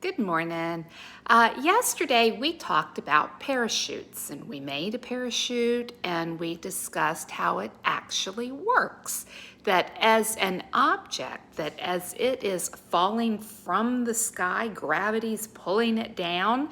Good morning. Yesterday we talked about parachutes and we made a parachute and we discussed how it actually works. That as an object, that as it is falling from the sky, gravity's pulling it down,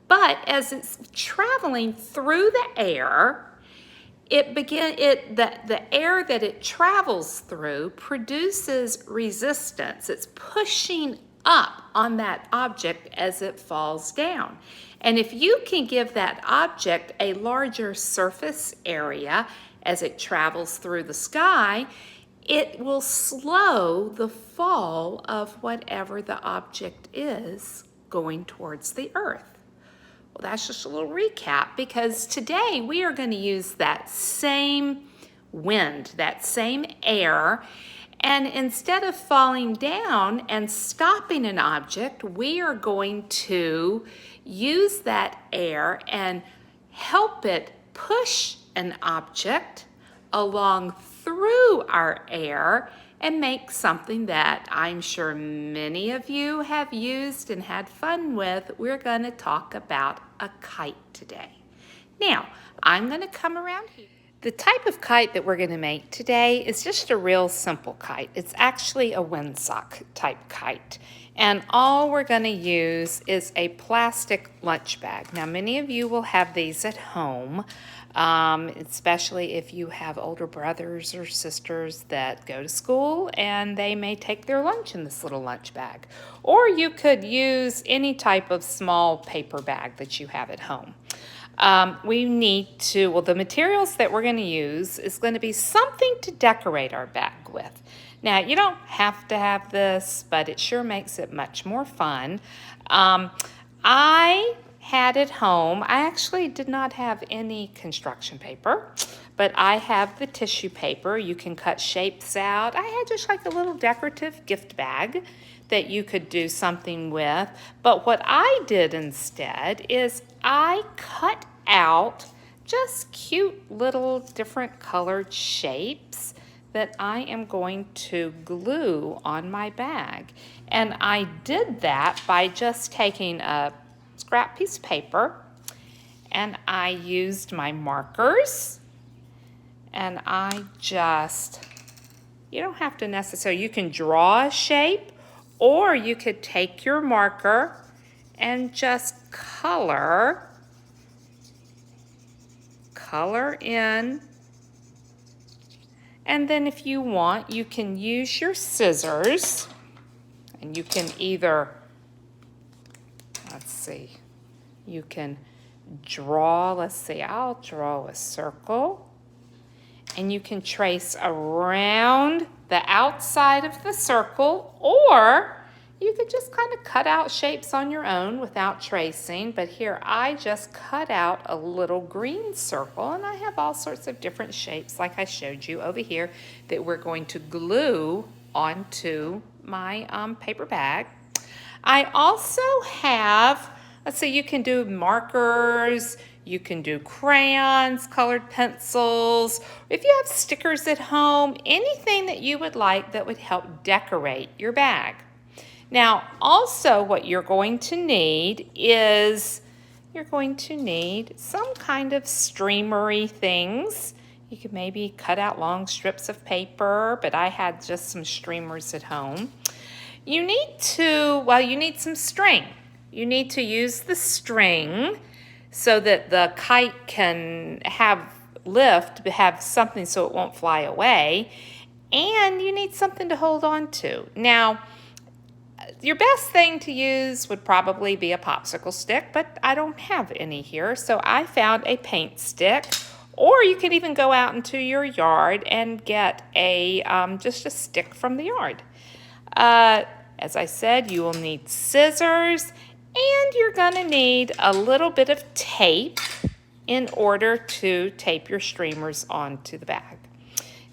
but as it's traveling through the air, the air that it travels through produces resistance. It's pushing up on that object as it falls down. And if you can give that object a larger surface area as it travels through the sky, it will slow the fall of whatever the object is going towards the earth. Well, that's just a little recap because today we are going to use that same wind, that same air, and instead of falling down and stopping an object, we are going to use that air and help it push an object along through our air and make something that I'm sure many of you have used and had fun with. We're going to talk about a kite today. Now, I'm going to come around here. The type of kite that we're going to make today is just a real simple kite. It's actually a windsock type kite. And all we're going to use is a plastic lunch bag. Now, many of you will have these at home, especially if you have older brothers or sisters that go to school and they may take their lunch in this little lunch bag. Or you could use any type of small paper bag that you have at home. The materials that we're going to use is going to be something to decorate our bag with. Now, you don't have to have this, but it sure makes it much more fun. I had at home, I actually did not have any construction paper, but I have the tissue paper. You can cut shapes out. I had just like a little decorative gift bag that you could do something with. But what I did instead is I cut out just cute little different colored shapes that I am going to glue on my bag. And I did that by just taking a scrap piece of paper and I used my markers and you don't have to necessarily, you can draw a shape or you could take your marker and just color in. And then if you want, you can use your scissors and you can either, you can draw, I'll draw a circle and you can trace around the outside of the circle, or you could just kind of cut out shapes on your own without tracing. But here I just cut out a little green circle and I have all sorts of different shapes like I showed you over here that we're going to glue onto my paper bag. I also have, you can do markers, you can do crayons, colored pencils. If you have stickers at home, anything that you would like that would help decorate your bag. Now, also what you're going to need is some kind of streamery things. You could maybe cut out long strips of paper, but I had just some streamers at home. You need some string. You need to use the string so that the kite can have something so it won't fly away. And you need something to hold on to. Now, your best thing to use would probably be a popsicle stick, but I don't have any here, so I found a paint stick. Or you could even go out into your yard and get just a stick from the yard. As I said, you will need scissors, and you're going to need a little bit of tape in order to tape your streamers onto the bag.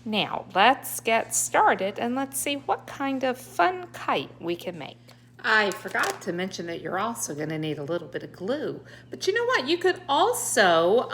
Now, let's get started and let's see what kind of fun kite we can make. I forgot to mention that you're also going to need a little bit of glue. But you know what? You could also,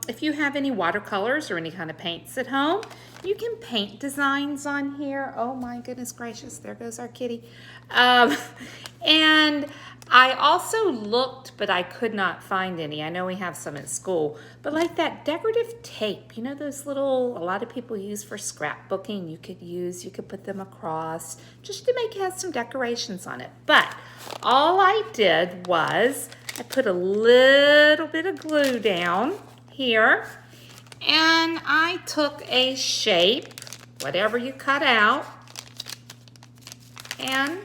if you have any watercolors or any kind of paints at home, you can paint designs on here. Oh my goodness gracious, there goes our kitty. And I also looked, but I could not find any. I know we have some at school, but like that decorative tape, you know, those little, a lot of people use for scrapbooking, you could put them across just to make it have some decorations on it. But all I did was I put a little bit of glue down here, and I took a shape, whatever you cut out, and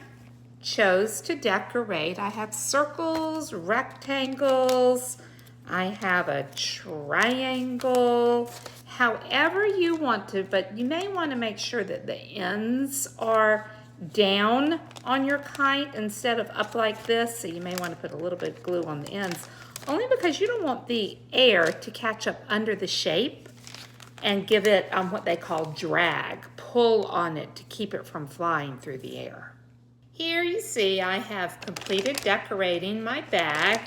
chose to decorate. I have circles, rectangles, I have a triangle, however you want to, but you may want to make sure that the ends are down on your kite instead of up like this, so you may want to put a little bit of glue on the ends, only because you don't want the air to catch up under the shape and give it what they call drag, pull on it to keep it from flying through the air. Here you see I have completed decorating my bag.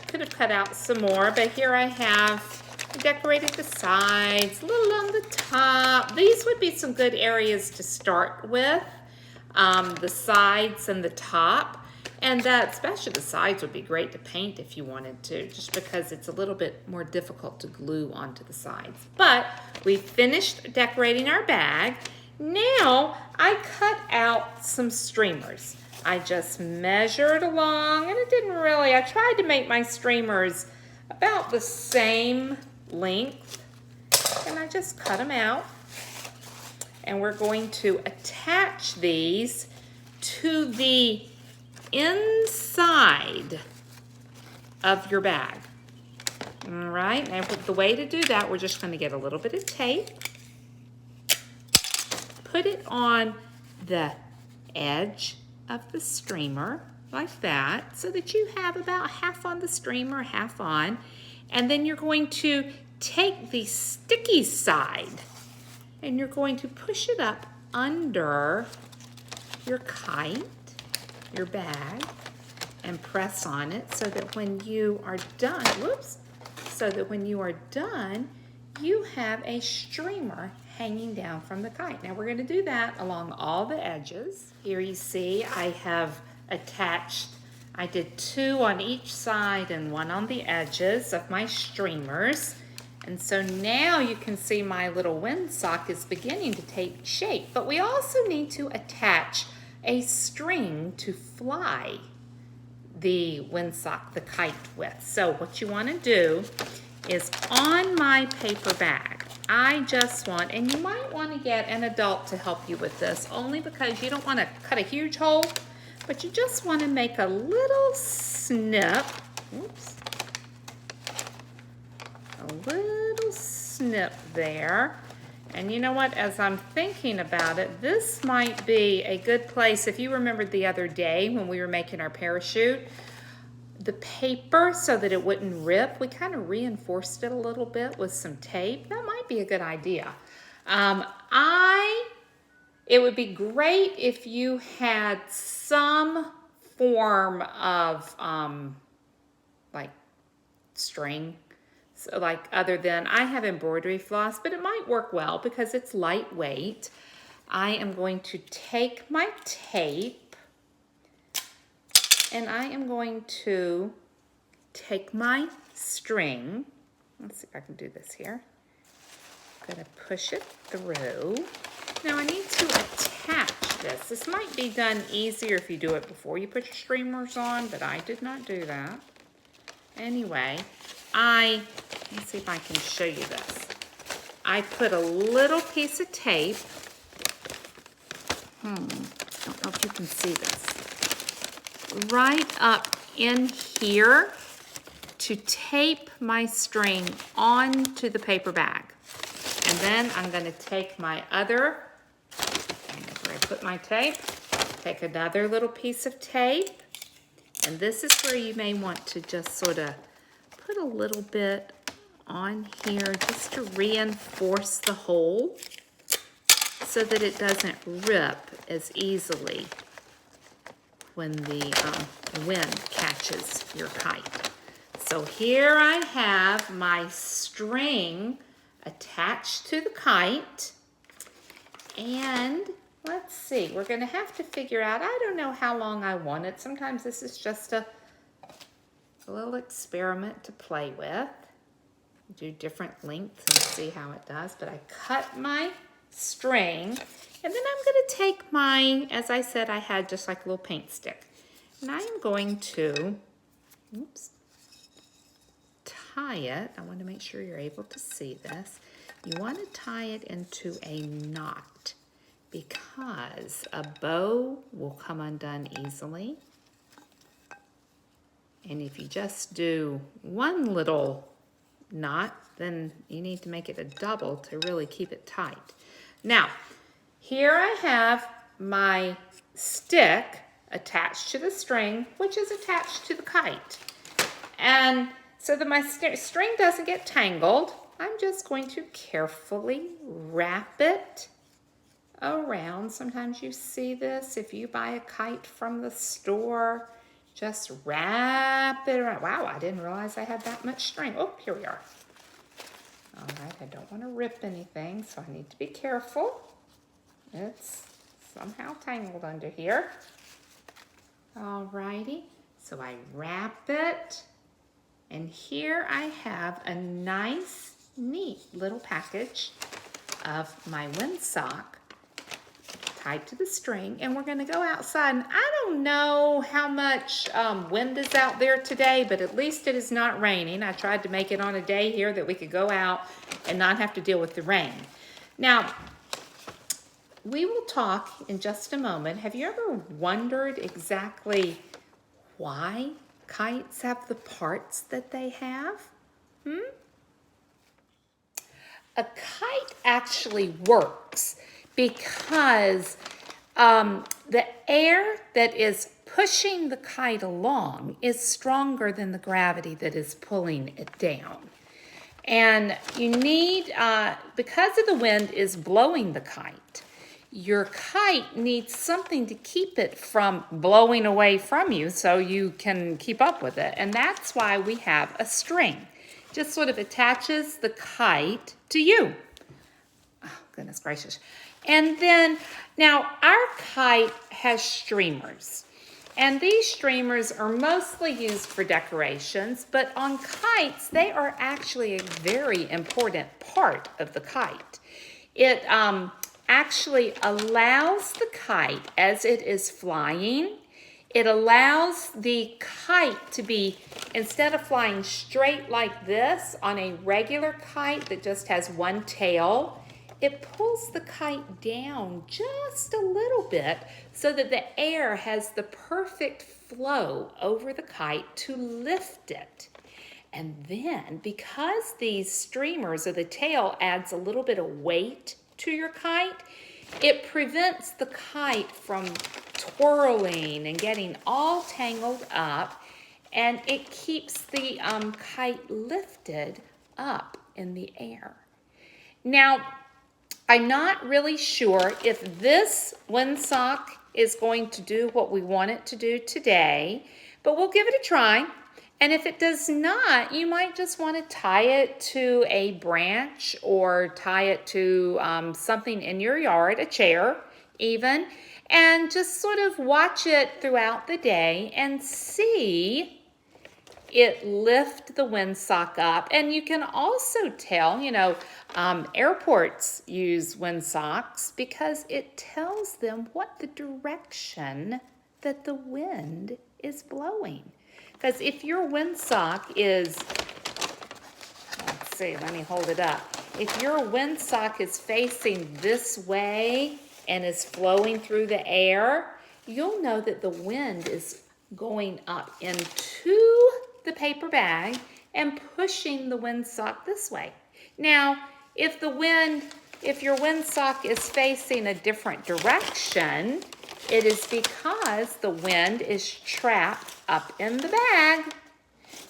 Could have cut out some more, but here I have decorated the sides, a little on the top. These would be some good areas to start with, the sides and the top. And especially the sides would be great to paint if you wanted to, just because it's a little bit more difficult to glue onto the sides. But we finished decorating our bag. Now I cut out some streamers. I just measured along, and it didn't really, I tried to make my streamers about the same length, and I just cut them out. And we're going to attach these to the inside of your bag. All right, and the way to do that, we're just going to get a little bit of tape, put it on the edge of the streamer like that, so that you have about half on the streamer, half on, and then you're going to take the sticky side and you're going to push it up under your kite, your bag, and press on it so that when you are done, you have a streamer hanging down from the kite. Now we're going to do that along all the edges. Here you see I have attached, I did 2 on each side and 1 on the edges of my streamers. And so now you can see my little windsock is beginning to take shape. But we also need to attach a string to fly the windsock, the kite with. So what you want to do is on my paper bag, I just want, and you might want to get an adult to help you with this, only because you don't want to cut a huge hole, but you just want to make a little snip. Oops. A little snip there. And you know what, as I'm thinking about it, this might be a good place. If you remembered the other day when we were making our parachute, the paper, so that it wouldn't rip, we kind of reinforced it a little bit with some tape. That might be a good idea. It would be great if you had some form of like string. So like other than, I have embroidery floss, but it might work well because it's lightweight. I am going to take my tape and I am going to take my string. Let's see if I can do this here. I'm going to push it through. Now I need to attach this. This might be done easier if you do it before you put your streamers on, but I did not do that. Anyway, let's see if I can show you this. I put a little piece of tape. I don't know if you can see this. Right up in here to tape my string onto the paper bag. And then I'm going to take my other, where I put my tape, take another little piece of tape. And this is where you may want to just sort of put a little bit on here just to reinforce the hole so that it doesn't rip as easily when the wind catches your kite. So here I have my string attached to the kite, and let's see. We're going to have to figure out, I don't know how long I want it. Sometimes this is just a little experiment to play with. Do different lengths and see how it does. But I cut my string, and then I'm going to take my, as I said, I had just like a little paint stick. And I am going to, oops, tie it. I want to make sure you're able to see this. You want to tie it into a knot because a bow will come undone easily. And if you just do one little knot, then you need to make it a double to really keep it tight. Now, here I have my stick attached to the string, which is attached to the kite. And so that my string doesn't get tangled, I'm just going to carefully wrap it around. Sometimes you see this if you buy a kite from the store. Just wrap it around. Wow, I didn't realize I had that much string. Oh, here we are. All right, I don't want to rip anything, so I need to be careful. It's somehow tangled under here. All righty, so I wrap it, and here I have a nice, neat little package of my windsock tied to the string, and we're going to go outside. And I don't know how much wind is out there today, but at least it is not raining. I tried to make it on a day here that we could go out and not have to deal with the rain. Now, we will talk in just a moment. Have you ever wondered exactly why kites have the parts that they have? A kite actually works because the air that is pushing the kite along is stronger than the gravity that is pulling it down. And you need, because of the wind is blowing the kite, your kite needs something to keep it from blowing away from you so you can keep up with it. And that's why we have a string. Just sort of attaches the kite to you. Oh, goodness gracious. And then, now our kite has streamers. And these streamers are mostly used for decorations, but on kites, they are actually a very important part of the kite. It actually allows the kite, as it is flying, it allows the kite to be, instead of flying straight like this on a regular kite that just has one tail, it pulls the kite down just a little bit so that the air has the perfect flow over the kite to lift it. And then, because these streamers or the tail adds a little bit of weight to your kite, it prevents the kite from twirling and getting all tangled up, and it keeps the kite lifted up in the air. Now, I'm not really sure if this windsock is going to do what we want it to do today, but we'll give it a try. And if it does not, you might just want to tie it to a branch or tie it to something in your yard, a chair even, and just sort of watch it throughout the day and see it lift the windsock up. And you can also tell, airports use windsocks because it tells them what the direction that the wind is blowing. Because if your windsock is, let's see, let me hold it up. If your windsock is facing this way and is flowing through the air, you'll know that the wind is going up into the paper bag and pushing the windsock this way. Now, if your windsock is facing a different direction, it is because the wind is trapped up in the bag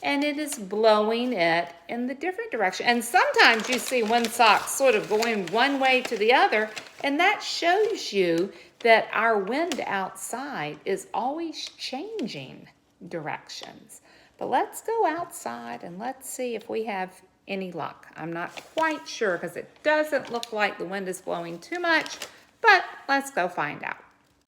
and it is blowing it in the different direction. And sometimes you see windsocks sort of going one way to the other, and that shows you that our wind outside is always changing directions. But let's go outside and let's see if we have any luck. I'm not quite sure because it doesn't look like the wind is blowing too much, But let's go find out.